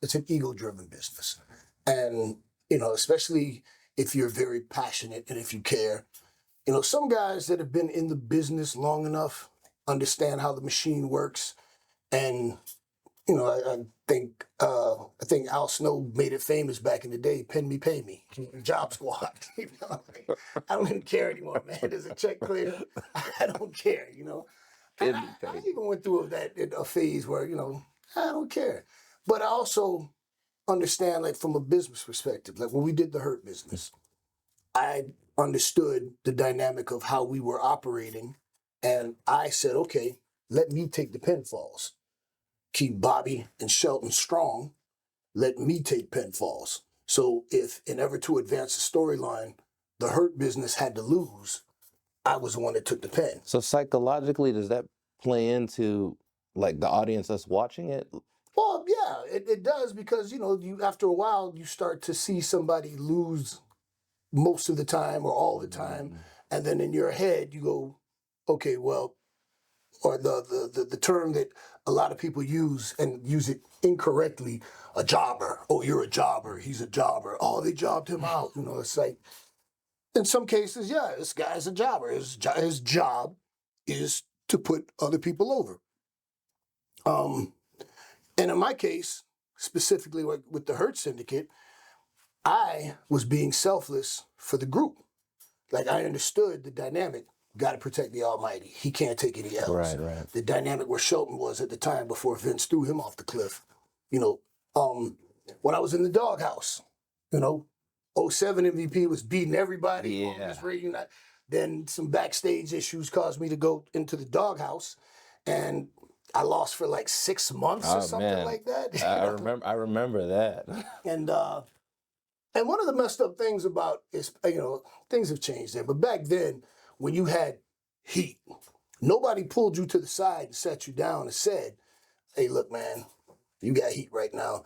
it's an ego-driven business. And, especially if you're very passionate and if you care, some guys that have been in the business long enough understand how the machine works. And, I think Al Snow made it famous back in the day, pen me, pay me, job squad. I don't even care anymore, man. There's a check clear. I don't care, And I even went through a phase where, I don't care. But I also understand, like, from a business perspective, like when we did the Hurt business, I understood the dynamic of how we were operating. And I said, okay, let me take the pinfalls. Keep Bobby and Shelton strong. Let me take pinfalls. So if, in ever to advance the storyline, the Hurt business had to lose, I was the one that took the pin. So psychologically, does that play into, like, the audience that's watching it? Well, yeah, it does, because, you after a while, you start to see somebody lose most of the time or all the time. And then in your head, you go, okay, well, or the term that a lot of people use and use it incorrectly, a jobber. Oh, you're a jobber. He's a jobber. Oh, they jobbed him out. It's like, in some cases, yeah, this guy's a jobber. His job is to put other people over. And in my case, specifically with the Hurt Syndicate, I was being selfless for the group. Like, I understood the dynamic. Got to protect the Almighty. He can't take any L's. Right. The dynamic where Shelton was at the time before Vince threw him off the cliff. When I was in the doghouse, 07 MVP was beating everybody. Yeah. Then some backstage issues caused me to go into the doghouse, and I lost for like 6 months or something like that. I remember that. And one of the messed up things about is, things have changed there. But back then, when you had heat, nobody pulled you to the side and sat you down and said, hey, look, man, you got heat right now.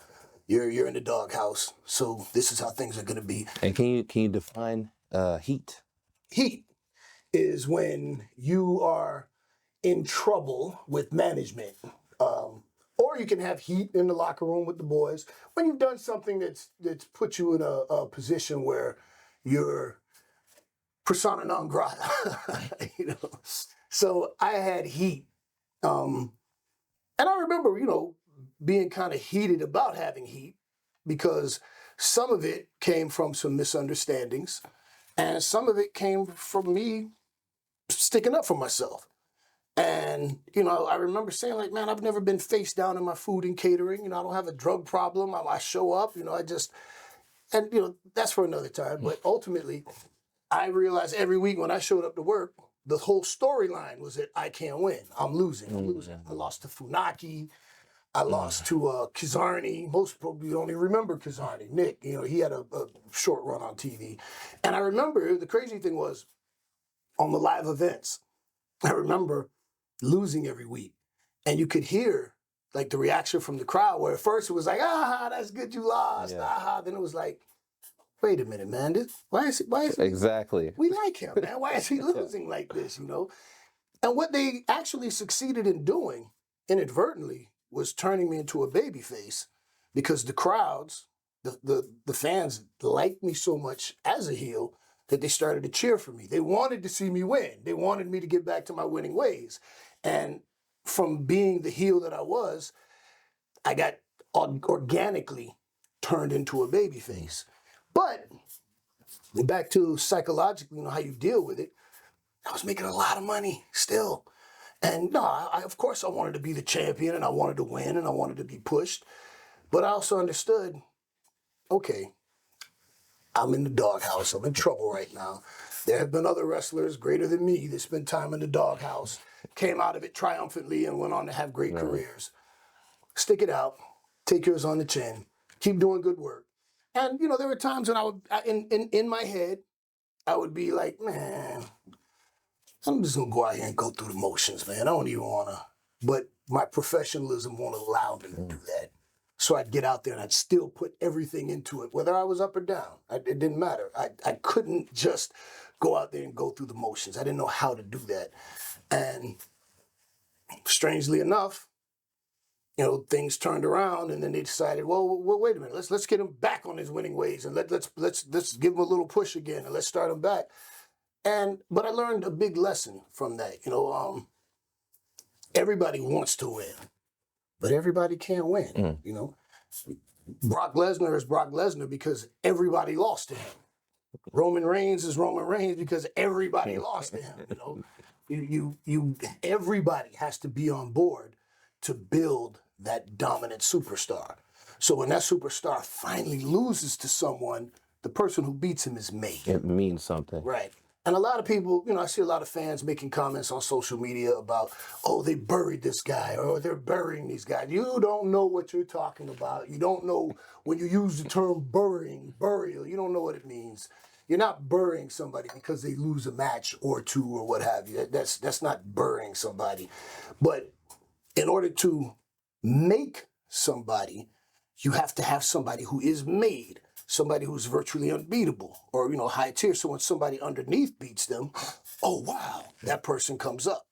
You're in the doghouse, so this is how things are going to be. And can you define heat? Heat is when you are in trouble with management. Or you can have heat in the locker room with the boys when you've done something that's put you in a position where you're persona non grata. So I had heat. And I remember, being kind of heated about having heat, because some of it came from some misunderstandings and some of it came from me sticking up for myself. And, I remember saying, like, man, I've never been face down in my food and catering. I don't have a drug problem. I show up, that's for another time. But ultimately, I realized every week when I showed up to work, the whole storyline was that I can't win. I'm losing. I lost to Funaki. I lost to Kizarny. Most probably only remember Kizarny. Nick, he had a short run on TV. And I remember the crazy thing was, on the live events, I remember losing every week. And you could hear, like, the reaction from the crowd, where at first it was like, that's good you lost. Yeah. Then it was like, wait a minute, man. Why is he? Exactly. We like him, man. Why is he losing like this, And what they actually succeeded in doing, inadvertently, was turning me into a babyface, because the crowds, the fans liked me so much as a heel that they started to cheer for me. They wanted to see me win. They wanted me to get back to my winning ways. And from being the heel that I was, I got organically turned into a babyface. But back to psychologically, how you deal with it, I was making a lot of money still. And no, of course I wanted to be the champion, and I wanted to win, and I wanted to be pushed. But I also understood, okay, I'm in the doghouse. I'm in trouble right now. There have been other wrestlers greater than me that spent time in the doghouse, came out of it triumphantly, and went on to have great careers. Stick it out. Take yours on the chin. Keep doing good work. And, there were times when I would, in my head, I would be like, man, I'm just going to go out here and go through the motions, man. I don't even want to. But my professionalism won't allow me to do that. So I'd get out there and I'd still put everything into it, whether I was up or down. It didn't matter. I couldn't just go out there and go through the motions. I didn't know how to do that. And strangely enough, things turned around, and then they decided, well, wait a minute, let's get him back on his winning ways, and let's give him a little push again, and let's start him back. But I learned a big lesson from that. Everybody wants to win, but everybody can't win. Brock Lesnar is Brock Lesnar because everybody lost to him. Roman Reigns is Roman Reigns because everybody lost to him. Everybody has to be on board to build that dominant superstar. So when that superstar finally loses to someone, the person who beats him is made. It means something. Right. And a lot of people, I see a lot of fans making comments on social media about, oh, they buried this guy, or they're burying these guys. You don't know what you're talking about. You don't know when you use the term burial, you don't know what it means. You're not burying somebody because they lose a match or two or what have you. That's not burying somebody. But in order to make somebody, you have to have somebody who is made. Somebody who's virtually unbeatable, or high tier. So when somebody underneath beats them, oh wow, that person comes up.